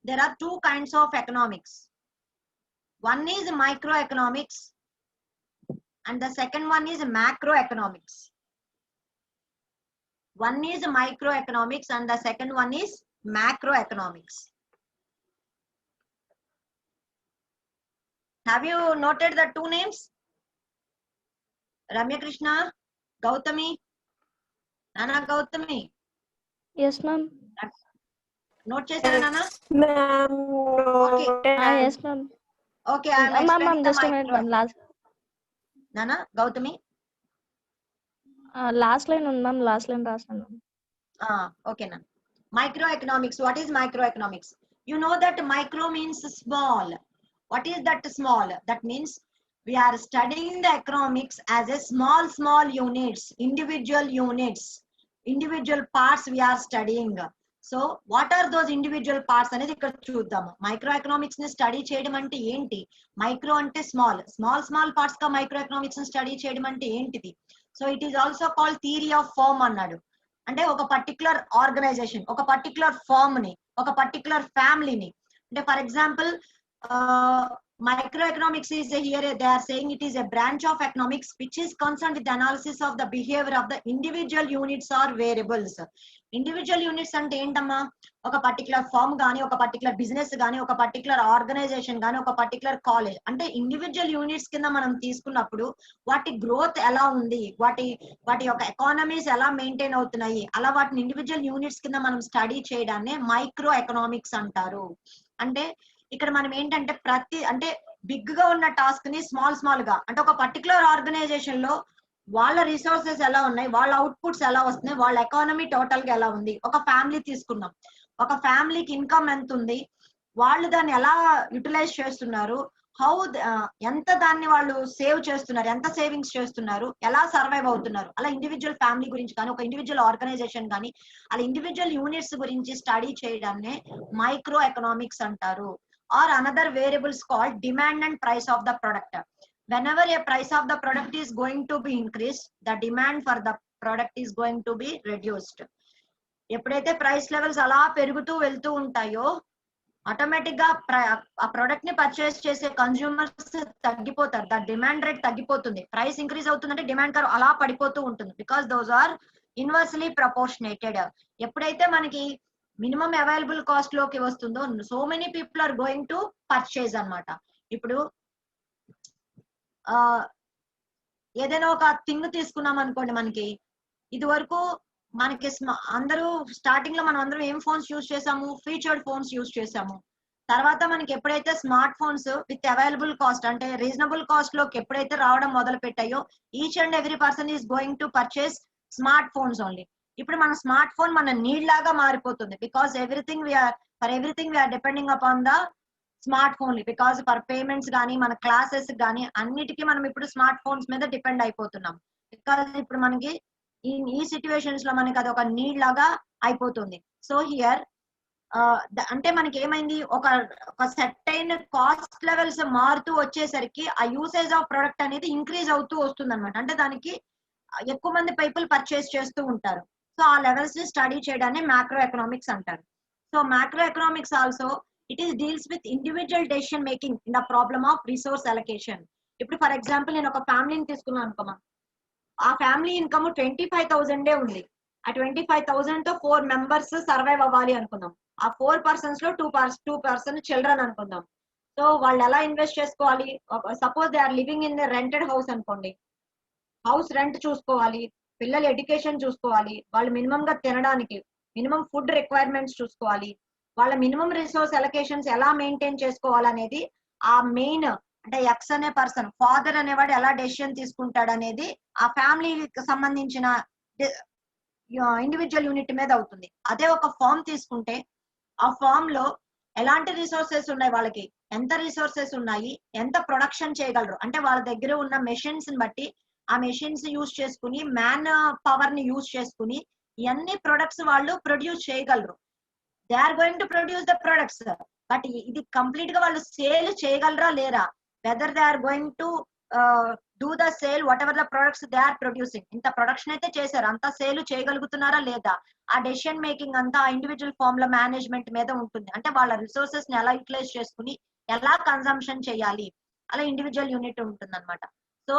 There are two kinds of economics. One is microeconomics and the second one is macroeconomics. One is microeconomics and the second one is macroeconomics. Have you noted the two names? Ramya Krishna, Gautami, Nana Gautami. Yes, ma'am. Note chesara Nana? Ma'am. Okay. Yes, ma'am. Okay, I am Ma'am, explaining the just a minute, ma'am. Nana, Gautami. Last line ఉంది ma'am. Last line రాస్తాను. Okay, Nana. Microeconomics. What is microeconomics? You know that micro means small. What is that small? That means we are studying the economics as a small units, individual parts we are studying. So what are those individual parts అనేది ఇక్కడ చూద్దాం. Micro economics ని study చేయడం అంటే ఏంటి? Micro అంటే small parts గా micro economics ని స్టడీ చేయడం అంటే ఏంటిది? So it is also called theory of firm అన్నాడు. అంటే ఒక పర్టికులర్ ఆర్గనైజేషన్, ఒక పర్టికులర్ ఫార్మ్ ని, ఒక పర్టికులర్ ఫ్యామిలీని, అంటే for example microeconomics is here they are saying it is a branch of economics which is concerned with the analysis of the behavior of the individual units or variables. Individual units అంటే ఏంటమ్మా? ఒక particular form గానీ, ఒక particular business గానీ, ఒక particular organisation గానీ, ఒక particular college, అంటే ఇండివిజువల్ యూనిట్స్ కింద మనం తీసుకున్నప్పుడు వాటి గ్రోత్ ఎలా ఉంది, వాటి యొక్క ఎకానమీస్ ఎలా మెయింటైన్ అవుతున్నాయి, అలా వాటిని ఇండివిజువల్ యూనిట్స్ కింద మనం స్టడీ చేయడాన్ని మైక్రో ఎకనామిక్స్ అంటారు. అంటే ఇక్కడ మనం ఏంటంటే అంటే బిగ్ గా ఉన్న టాస్క్ ని స్మాల్ గా, అంటే ఒక పర్టికులర్ ఆర్గనైజేషన్ లో వాళ్ళ రిసోర్సెస్ ఎలా ఉన్నాయి, వాళ్ళ అవుట్పుట్స్ ఎలా వస్తున్నాయి, వాళ్ళ ఎకానమీ టోటల్ గా ఎలా ఉంది. ఒక ఫ్యామిలీ తీసుకున్నాం, ఒక ఫ్యామిలీకి ఇన్కమ్ ఎంత ఉంది, వాళ్ళు దాన్ని ఎలా యూటిలైజ్ చేస్తున్నారు, ఎంత దాన్ని వాళ్ళు సేవ్ చేస్తున్నారు, ఎంత సేవింగ్స్ చేస్తున్నారు, ఎలా సర్వైవ్ అవుతున్నారు, అలా ఇండివిజువల్ ఫ్యామిలీ గురించి కానీ, ఒక ఇండివిజువల్ ఆర్గనైజేషన్ కానీ, అలా ఇండివిజువల్ యూనిట్స్ గురించి స్టడీ చేయడాన్ని మైక్రో ఎకనామిక్స్ అంటారు. Or another variables called demand and price of the product. Whenever a price of the product is going to be increased, the demand for the product is going to be reduced. ఎప్పుడైతే price levels అలా పెరుగుతూ వెళ్తూ ఉంటాయో automatic గా ఆ product ని purchase చేసే consumers తగ్గిపోతారు, ద డిమాండ్ రేట్ తగ్గిపోతుంది. ప్రైస్ ఇంక్రీజ్ అవుతుందంటే డిమాండ్ కర్వ్ అలా పడిపోతూ ఉంటుంది. Because those are inversely proportionated. ఎప్పుడైతే మనకి మినిమం అవైలబుల్ కాస్ట్ లోకి వస్తుందో so many people are going to purchase అన్నమాట. ఇప్పుడు ఏదైనా ఒక థింగ్ తీసుకున్నాం అనుకోండి, మనకి ఇది వరకు మనకి అందరూ స్టార్టింగ్ లో మనం అందరం ఏం ఫోన్స్ యూజ్ చేసాము? ఫీచర్డ్ ఫోన్స్ యూజ్ చేసాము. తర్వాత మనకి ఎప్పుడైతే smart phones with available cost అంటే రీజనబుల్ కాస్ట్ లోకి ఎప్పుడైతే రావడం మొదలు పెట్టాయో each and every person is going to purchase smart phones only. ఇప్పుడు మన స్మార్ట్ ఫోన్ మన నీడ్ లాగా మారిపోతుంది. Because everything we are depending upon the smart phone. Because for payments కానీ, మన క్లాసెస్ కానీ అన్నిటికీ మనం ఇప్పుడు స్మార్ట్ ఫోన్స్ మీద డిపెండ్ అయిపోతున్నాం. బికాస్ ఇప్పుడు మనకి ఈ సిచ్యువేషన్స్ లో మనకి అది ఒక నీడ్ లాగా అయిపోతుంది. సో హియర్ అంటే మనకి ఏమైంది, ఒక సెర్టైన్ కాస్ట్ లెవెల్స్ మారుతూ వచ్చేసరికి ఆ యూసేజ్ ఆఫ్ ప్రొడక్ట్ అనేది ఇంక్రీజ్ అవుతూ వస్తుంది అనమాట. అంటే దానికి ఎక్కువ మంది పీపుల్ పర్చేస్ చేస్తూ ఉంటారు. సో ఆ లెవెల్స్ ని స్టడీ చేయడాన్ని మ్యాక్రో ఎకనామిక్స్ అంటారు. So macro economics also it is deals with individual decision making in the problem of resource allocation. ఇప్పుడు ఫర్ ఎగ్జాంపుల్ నేను ఒక ఫ్యామిలీని తీసుకున్నాను అనుకోమా, ఆ ఫ్యామిలీ ఇన్కమ్ 25,000 ఉంది. ఆ 25,000 తో 4 మెంబర్స్ సర్వైవ్ అవ్వాలి అనుకుందాం. ఆ 4 పర్సన్స్ లో 2 పర్సన్ చిల్డ్రన్ అనుకుందాం. సో వాళ్ళు ఎలా ఇన్వెస్ట్ చేసుకోవాలి? Suppose they are living in rented house అనుకోండి, హౌస్ రెంట్ చూసుకోవాలి, పిల్లల ఎడ్యుకేషన్ చూసుకోవాలి, వాళ్ళు మినిమం గా తినడానికి మినిమం ఫుడ్ రిక్వైర్మెంట్స్ చూసుకోవాలి, వాళ్ళ మినిమం రిసోర్స్ అలొకేషన్స్ ఎలా మెయింటైన్ చేసుకోవాలనేది ఆ మెయిన్ అంటే ఎక్స్ అనే పర్సన్, ఫాదర్ అనేవాడు ఎలా డెసిషన్ తీసుకుంటాడు అనేది ఆ ఫ్యామిలీకి సంబంధించిన ఇండివిజువల్ యూనిట్ మీద అవుతుంది. అదే ఒక ఫామ్ తీసుకుంటే ఆ ఫామ్ లో ఎలాంటి రిసోర్సెస్ ఉన్నాయి, వాళ్ళకి ఎంత రిసోర్సెస్ ఉన్నాయి, ఎంత ప్రొడక్షన్ చేయగలరు, అంటే వాళ్ళ దగ్గర ఉన్న మెషిన్స్ ని బట్టి ఆ మెషిన్స్ యూజ్ చేసుకుని మ్యాన్ పవర్ ని యూజ్ చేసుకుని ఇవన్నీ ప్రొడక్ట్స్ వాళ్ళు ప్రొడ్యూస్ చేయగలరు. They are going to produce the products. But ఇది కంప్లీట్ గా వాళ్ళు సేల్ చేయగలరా లేరా, whether they are going to do the sale whatever the products they are producing. ఇంత ప్రొడక్షన్ అయితే చేశారు, అంత సేల్ చేయగలుగుతున్నారా లేదా, ఆ డెసిషన్ మేకింగ్ అంతా ఇండివిజువల్ ఫార్మ్ లో మేనేజ్మెంట్ మీద ఉంటుంది. అంటే వాళ్ళ రిసోర్సెస్ ని ఎలా యూటిలైజ్ చేసుకుని ఎలా కన్సంప్షన్ చేయాలి, అలా ఇండివిజువల్ యూనిట్ ఉంటుంది అనమాట. సో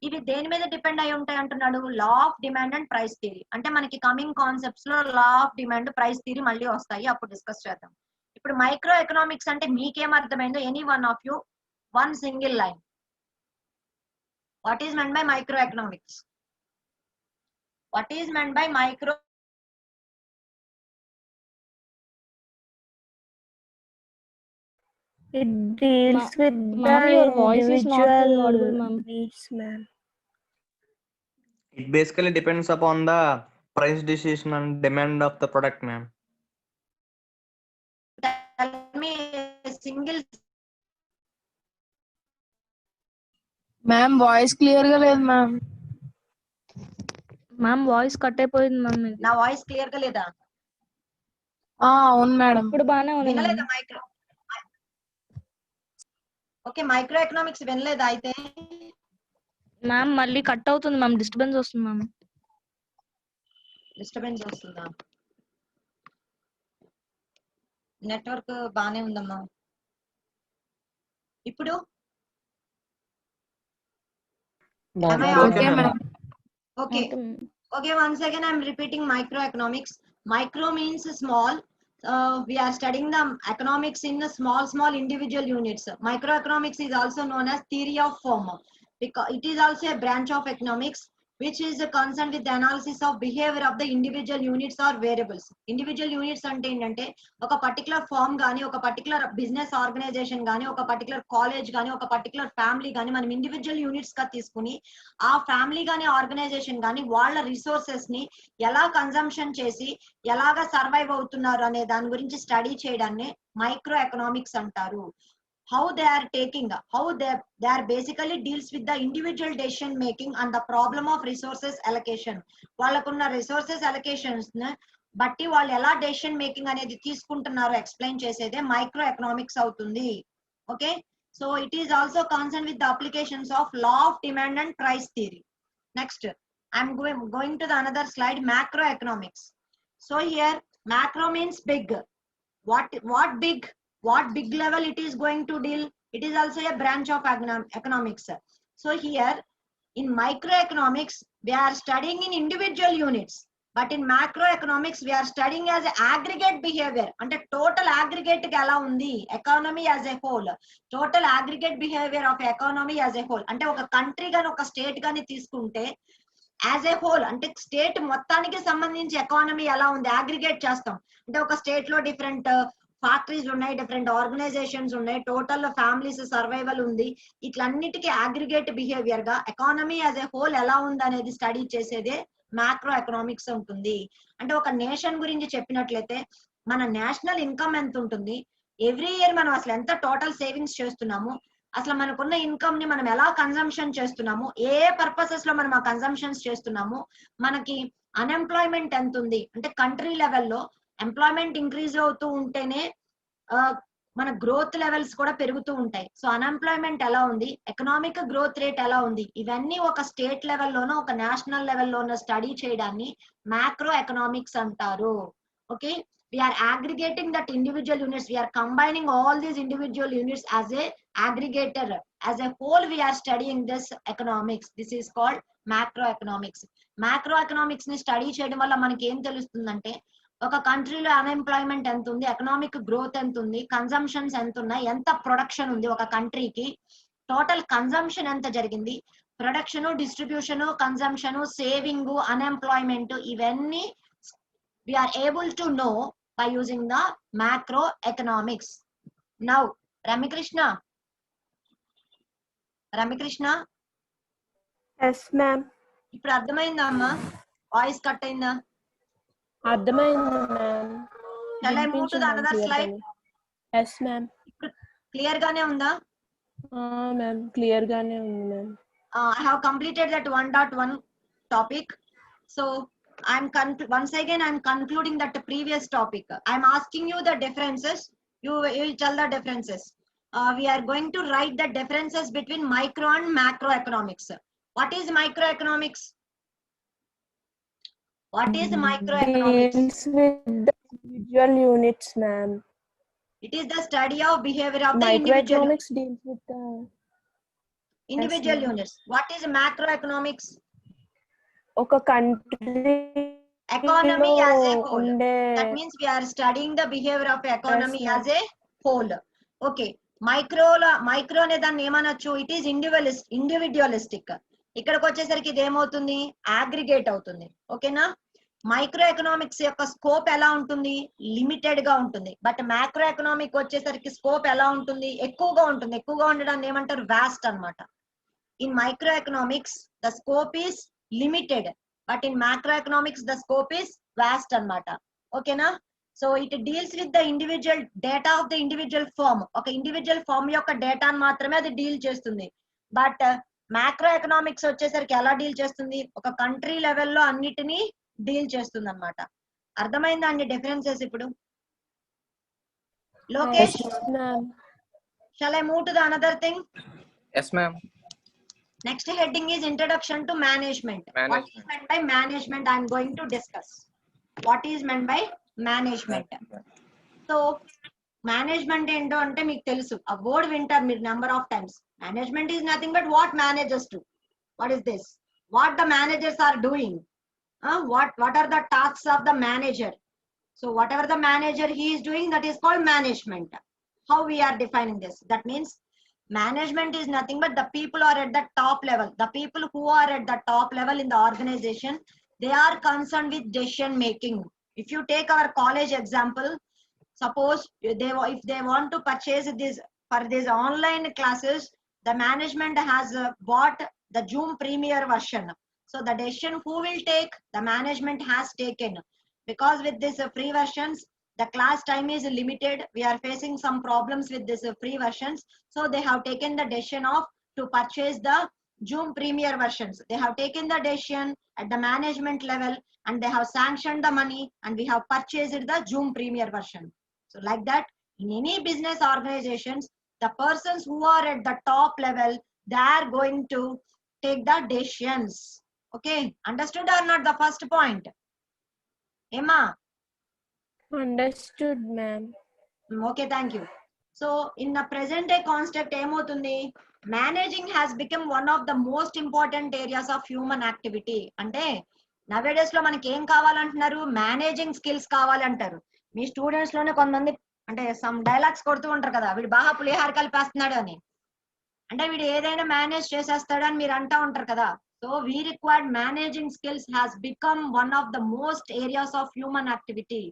ఇవి దేని మీద డిపెండ్ అయి ఉంటాయి అంటున్నాడు, law of demand and price theory. అంటే మనకి కమింగ్ కాన్సెప్ట్స్ లో law of demand price theory మళ్ళీ వస్తాయి, అప్పుడు డిస్కస్ చేద్దాం. ఇప్పుడు మైక్రో ఎకనామిక్స్ అంటే మీకేం అర్థమైందో any one of you one single line. What is meant by micro economics? What is meant by micro? It deals with the Ma'am, your voice is not individual audible, ma'am. needs, ma'am. It basically depends upon the price decision and demand of the product, ma'am. Tell me a single. Ma'am voice clear గా లేదు ma'am. Ma'am voice cut అయిపోయింది ma'am. నా voice clear గా లేదా? అవును madam. ఇప్పుడు బానే ఉంది. వినలేదా మైక్రో? ఓకే, మైక్రో ఎకనామిక్స్ వినలేదా అయితే? మ్యామ్ మళ్ళీ కట్ అవుతుంది మ్యామ్, డిస్టర్బెన్స్ వస్తుంది మ్యామ్. డిస్టర్బెన్స్ వస్తుందా? నెట్వర్క్ బానే ఉందమ్మా. ఇప్పుడు Okay, ma'am. okay. Okay, once again I'm repeating microeconomics. Micro means small. We are studying the economics in the small individual units. Microeconomics is also known as theory of form, because it is also a branch of economics which is concerned with the analysis of behavior of the individual units or variables. Individual units అంటే ఏంటంటే ఒక particular form గానీ, ఒక particular business organisation గానీ, ఒక particular college గానీ, ఒక particular family గానీ మనం ఇండివిజువల్ యూనిట్స్ గా తీసుకుని ఆ ఫ్యామిలీ గానీ ఆర్గనైజేషన్ గానీ వాళ్ళ రిసోర్సెస్ ని ఎలా కన్సంప్షన్ చేసి ఎలాగా సర్వైవ్ అవుతున్నారు అనే దాని గురించి స్టడీ చేయడాన్ని మైక్రో ఎకనామిక్స్ అంటారు. How they are taking, how they are basically deals with the individual decision making and the problem of resources allocation. వాళ్ళకున్న resources allocations ని బట్టి వాళ్ళు ఎలా డెసిషన్ మేకింగ్ అనేది తీసుకుంటున్నారో ఎక్స్ప్లెయిన్ చేసేదే మైక్రో ఎకనామిక్స్ అవుతుంది. Okay, so it is also concern with the applications of law of demand and price theory. Next I'm going to the another slide, macro economics. So here macro means big. What big? What big level it is going to deal? It is also a branch of economics. So here in microeconomics we are studying in individual units, but in macroeconomics we are studying as aggregate behavior. Ante total aggregate ga ela undi economy as a whole, total aggregate behavior of economy as a whole. Ante oka country gani oka state gani తీసుకుంటే as a whole అంటే state మొత్తానికి సంబంధించి economy ఎలా ఉంది aggregate చేస్తాం. అంటే ఒక state లో డిఫరెంట్ ఫ్యాక్టరీస్ ఉన్నాయి, డిఫరెంట్ ఆర్గనైజేషన్స్ ఉన్నాయి, టోటల్ ఫ్యామిలీస్ సర్వైవల్ ఉంది, ఇట్లన్నిటికీ అగ్రిగేట్ బిహేవియర్ గా ఎకానమీ యాజ్ ఏ హోల్ ఎలా ఉంది అనేది స్టడీ చేసేదే మ్యాక్రో ఎకనామిక్స్ ఉంటుంది. అంటే ఒక నేషన్ గురించి చెప్పినట్లయితే మన నేషనల్ ఇన్కమ్ ఎంత ఉంటుంది, ఎవ్రీ ఇయర్ మనం అసలు ఎంత టోటల్ సేవింగ్స్ చేస్తున్నాము, అసలు మనకున్న ఇన్కమ్ ని మనం ఎలా కన్సంప్షన్ చేస్తున్నాము, ఏ పర్పసెస్ లో మనం ఆ కన్సంప్షన్స్ చేస్తున్నాము, మనకి అన్ఎంప్లాయ్మెంట్ ఎంత ఉంది, అంటే కంట్రీ లెవెల్లో ఎంప్లాయ్మెంట్ ఇంక్రీజ్ అవుతూ ఉంటేనే మన గ్రోత్ లెవెల్స్ కూడా పెరుగుతూ ఉంటాయి. సో అన్ఎంప్లాయ్మెంట్ ఎలా ఉంది, ఎకనామిక్ గ్రోత్ రేట్ ఎలా ఉంది, ఇవన్నీ ఒక స్టేట్ లెవెల్లోనో ఒక నేషనల్ లెవెల్లోనో స్టడీ చేయడాన్ని మ్యాక్రో ఎకనామిక్స్ అంటారు. Okay, we are aggregating that individual units, we are combining all these individual units as a aggregator, as a whole we are studying this economics. This is called macroeconomics. Macroeconomics ని study చేయడం వల్ల మనకి ఏం తెలుస్తుందంటే ఒక కంట్రీలో unemployment ఎంత ఉంది, economic growth ఎంత ఉంది, కన్సంప్షన్స్ ఎంత ఉన్నాయి, ఎంత ప్రొడక్షన్ ఉంది ఒక కంట్రీకి, టోటల్ కన్సంప్షన్ ఎంత జరిగింది, production, distribution, consumption, saving, unemployment, ఇవన్నీ we are able to know by using the macroeconomics. Now Ramikrishna, Yes, ma'am. ఇప్పుడు అర్థమైందా అమ్మా? వాయిస్ కట్ అయిందా? అర్థమైంది ma'am. Shall I move to the another slide? Yes, ma'am. Clear గానే ఉందా? Ma'am clear గానే ఉంది ma'am. I have completed that 1.1 topic. So once again I'm concluding that previous topic. I'm asking you the differences, you will tell the differences. we are going to write the differences between micro and macroeconomics. What is microeconomics? What is microeconomics? Deals with the individual units, ma'am. It is the study of behavior of the individual Microeconomics deals with the individual ma'am. units. What is macroeconomics? ఒక country Economy as a whole. ఉండే That means we are studying the behavior of economy ma'am. as a whole. Okay. Micro అనే దాన్ని ఏమనొచ్చు? It is ఇండివిడ్యువలిస్టిక్. ఇక్కడికి వచ్చేసరికి ఇది ఏమవుతుంది? Aggregate అవుతుంది. ఓకేనా? మైక్రో ఎకనామిక్స్ యొక్క స్కోప్ ఎలా ఉంటుంది? లిమిటెడ్ గా ఉంటుంది. బట్ మ్యాక్రో ఎకనామిక్ వచ్చేసరికి స్కోప్ ఎలా ఉంటుంది? ఎక్కువగా ఉంటుంది. ఎక్కువగా ఉండడాన్ని ఏమంటారు? వాస్ట్ అన్నమాట. In micro economics the scope is limited, but in macro economics the scope is vast అన్నమాట. ఓకేనా? So it deals with the individual data of the individual firm. ఒక ఇండివిజువల్ ఫార్మ్ యొక్క డేటాను మాత్రమే అది డీల్ చేస్తుంది. బట్ మ్యాక్రో ఎకనామిక్స్ వచ్చేసరికి ఎలా డీల్ చేస్తుంది? ఒక కంట్రీ లెవెల్లో అన్నిటినీ డీల్ చేస్తుంది అన్నమాట. అర్థమైందా అండి డిఫరెన్సెస్ ఇప్పుడు? Lokesh, shall I move to the another thing? Yes, ma'am. Next heading is introduction to management. What is meant by management? I am going to discuss. What is meant by management? So management ఏంటో అంటే మీకు తెలుసు, ఆ word వింటారు మీరు number of times. Management is nothing but what managers do. What is this? What the managers are doing. What are the tasks of the manager? So whatever the manager he is doing, that is called management. How we are defining this? That means management is nothing but the people are at the top level. The people who are at the top level in the organization, they are concerned with decision making. If you take our college example, suppose if they want to purchase this for these online classes, the management has bought the Zoom Premier version. So the decision who will take, the management has taken. Because with this free versions, the class time is limited. We are facing some problems with this free versions. So they have taken the decision of to purchase the Zoom Premier versions. They have taken the decision at the management level and they have sanctioned the money and we have purchased the Zoom Premier version. So like that, in any business organizations, the persons who are at the top level, they are going to take the decisions. Okay, understood or not the first point? Emma? Understood, ma'am. Okay, thank you. So in the present day construct ఏమవుతుంది? Managing has become one of the most important areas of human activity. అంటే nowadays లో మనకి ఏం కావాలంటున్నారు? Managing skills కావాలంటారు. మీ students లోనే కొంతమంది అంటే సమ్ డైలాగ్స్ కొడుతూ ఉంటారు కదా, వీడు బాగా పులిహార కలిపేస్తున్నాడు అని. అంటే వీడు ఏదైనా మేనేజ్ చేసేస్తాడు అని మీరు అంటా ఉంటారు కదా. So we required managing skills has become one of the most areas of human activity.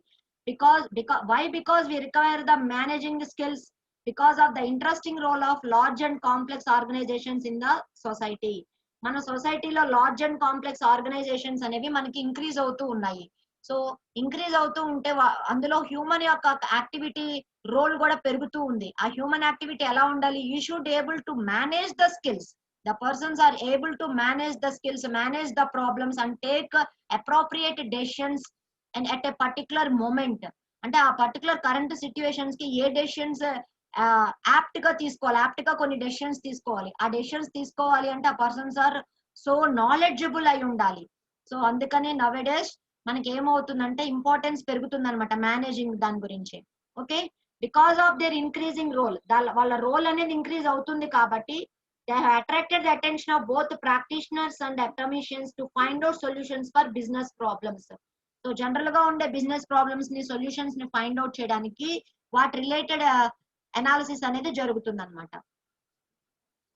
Because why? Because we require the managing skills because of the interesting role of large and complex organizations in the society. మన సొసైటీలో large and complex organisations అనేవి మనకి increase అవుతూ ఉన్నాయి. So increase అవుతూ ఉంటే అందులో human యొక్క యాక్టివిటీ రోల్ కూడా పెరుగుతూ ఉంది. ఆ హ్యూమన్ యాక్టివిటీ ఎలా ఉండాలి? You should able to manage the skills. The persons are able to manage the skills, manage the problems and take appropriate decisions and at a particular moment. అంటే ఆ particular current situations కి ఏ decisions apt గా తీసుకోవాలి, apt గా కొన్ని decisions తీసుకోవాలి. ఆ decisions తీసుకోవాలి అంటే ఆ పర్సన్స్ ఆర్ సో నాలెడ్జబుల్ అయి ఉండాలి. సో అందుకనే నవేడేస్ మనకి ఏమవుతుందంటే ఇంపార్టెన్స్ పెరుగుతుంది అనమాట మేనేజింగ్ దాని గురించి. Okay, because of their increasing role, వాళ్ళ రోల్ అనేది ఇంక్రీజ్ అవుతుంది కాబట్టి they have attracted the attention of both practitioners and academicians to find out solutions for business problems. So general గా ఉండే బిజినెస్ ప్రాబ్లమ్స్ ని సొల్యూషన్స్ ని ఫైండ్ అవుట్ చేయడానికి వాటి రిలేటెడ్ అనాలిసిస్ అనేది జరుగుతుంది అనమాట.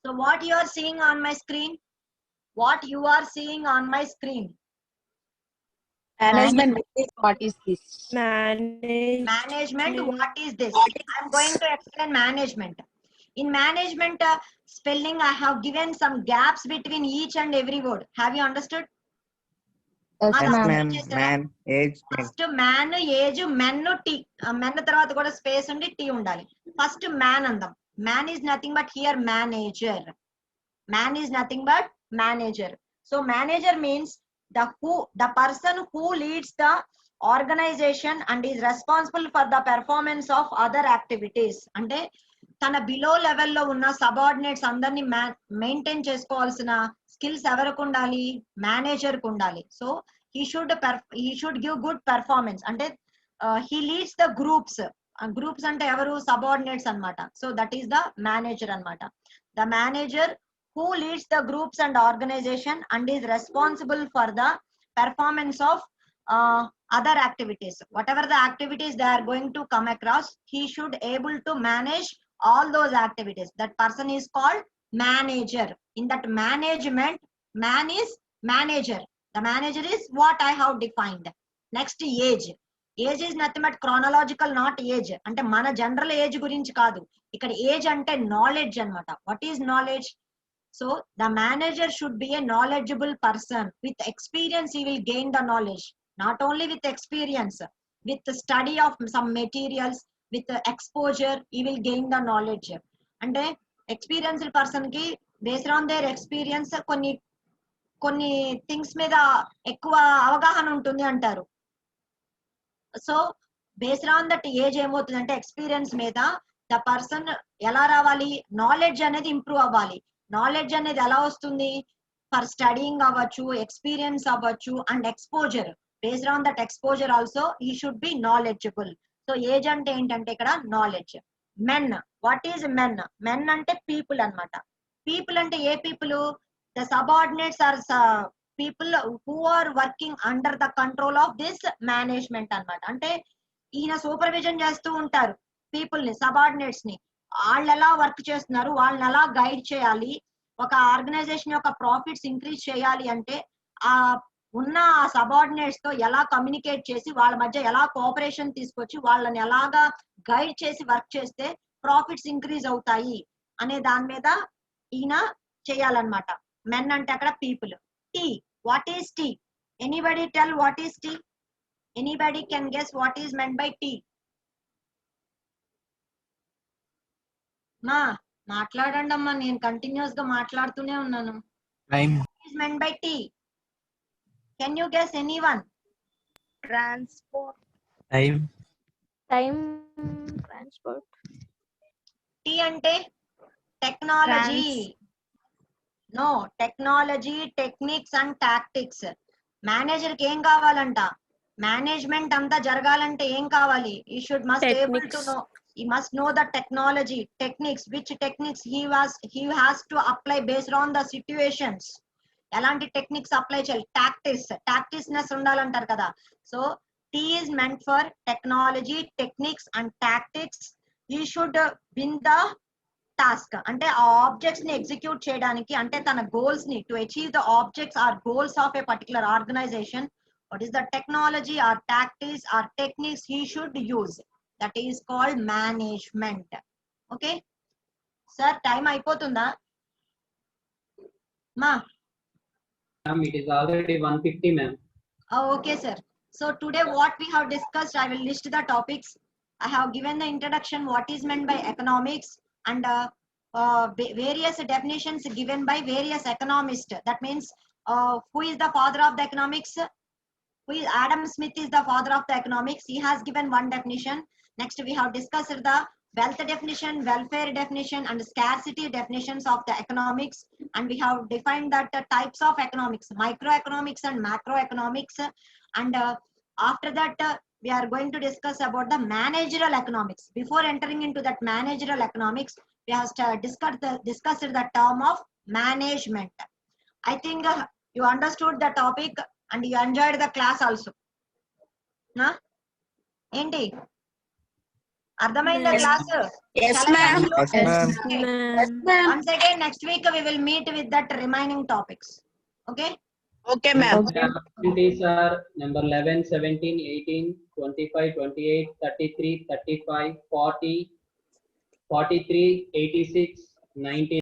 So what you are seeing on my screen, what you are seeing on my screen? Management. What is this? Management, what is this? I am going to explain management. In management spelling, I have given some gaps between each and every word. Have you understood? Yes, Yes, ma'am. ma'am. Man, age, man. First man, age, men, T. Men తర్వాత కూడా space ఉండి T ఉండాలి. First man అందాం. Man is nothing but here manager. Man is nothing but manager. So manager means the person who leads the organization and is responsible for the performance of other activities. అంటే తన below లెవెల్లో ఉన్న subordinates అందరినీ maintain చేసుకోవాల్సిన skills ఎవరికి ఉండాలి? Manager కు ఉండాలి. So he should give good performance. అంటే he leads the groups. Groups అంటే ఎవరు? సబార్డినేట్స్ అన్నమాట. So that is the manager అన్నమాట. The manager who leads the groups and organization and is responsible for the performance of other activities. Whatever the activities they are going to come across, he should able to manage all those activities. That person is called manager. In that management, man is manager. The manager is what I have defined. Next, age. Age is nothing but chronological, not age. అంటే మన general age గురించి కాదు. ఇక్కడ age అంటే knowledge అన్నమాట. What is knowledge? So the manager should be a knowledgeable person. With experience, he will gain the knowledge. Not only with experience, with the study of some materials, with the exposure, he will gain the knowledge. అంటే experienced person కి based on their experience కొన్ని things మీద ఎక్కువ అవగాహన ఉంటుంది అంటారు. So based on that age ఏమవుతుందంటే experience మీద ద పర్సన్ ఎలా రావాలి? నాలెడ్జ్ అనేది ఇంప్రూవ్ అవ్వాలి. నాలెడ్జ్ అనేది ఎలా వస్తుంది? ఫర్ స్టడీయింగ్ అవ్వచ్చు, ఎక్స్పీరియన్స్ అవ్వచ్చు, and exposure. Based on that exposure also ఈ should be knowledgeable. So age అంటే ఏంటంటే ఇక్కడ knowledge. Men. What is men? Men అంటే పీపుల్ అన్నమాట. పీపుల్ అంటే ఏ people? The subordinates are people who are working under the control of this management అన్నమాట. అంటే ఈయన సూపర్విజన్ చేస్తూ ఉంటారు పీపుల్ ని, సబార్డినేట్స్ ని. వాళ్ళు ఎలా వర్క్ చేస్తున్నారు, వాళ్ళని ఎలా గైడ్ చేయాలి, ఒక ఆర్గనైజేషన్ యొక్క ప్రాఫిట్స్ ఇంక్రీజ్ చేయాలి అంటే ఆ ఉన్న సబార్డినేట్స్ తో ఎలా కమ్యూనికేట్ చేసి వాళ్ళ మధ్య ఎలా కోఆపరేషన్ తీసుకొచ్చి వాళ్ళని ఎలాగా గైడ్ చేసి వర్క్ చేస్తే ప్రాఫిట్స్ ఇంక్రీజ్ అవుతాయి అనే దాని మీద ఈయన చేయాలన్నమాట. మెన్ అంటే అక్కడ people. T. What is T? Anybody tell what is T? Anybody can guess what is meant by T? మాట్లాడండి అమ్మా, నేను కంటిన్యూస్ గా మాట్లాడుతూనే ఉన్నాను. Time. What is meant by T? Can you guess anyone? Transport. Time. Transport. T అంటే technology. No, technology, techniques and tactics. Manager కి ఏం కావాలంట? మేనేజ్మెంట్ అంతా జరగాలంటే ఏం కావాలి? He should must able to know. He must know the technology, techniques, which techniques he has to apply based on the situations. ఎలాంటి techniques apply చేయాలి? టాక్టిక్నెస్ ఉండాలంటారు కదా. So T is meant for technology, techniques and tactics. He should win the task. అంటే ఆ objects ని execute చేయడానికి, అంటే తన గోల్స్ ని to achieve the objects or goals of a particular organisation. What is the technology or tactics or techniques he should use? That is called management. Okay sir, time అయిపోతుందా మా? Ma'am, it is already 1:50, ma'am. Okay sir. So today what we have discussed, I will list the topics. I have given the introduction, what is meant by economics, and various definitions given by various economists. That means who is the father of the economics? Adam Smith is the father of the economics. He has given one definition. Next we have discussed the wealth definition, welfare definition and scarcity definitions of the economics, and we have defined that types of economics, microeconomics and macroeconomics, and after that we are going to discuss about the managerial economics. Before entering into that managerial economics, we have discussed the term of management. I think you understood the topic and you enjoyed the class also. Na enti అర్థమైందా class? Yes, ma'am. Yes, ma'am. Yes, ma'am. Once again next week we will meet with that remaining topics. Okay. Okay, ma'am. Opportunities are number 11, 17, 18, 25, 28, 33, 35, 40, 43, 86, 19.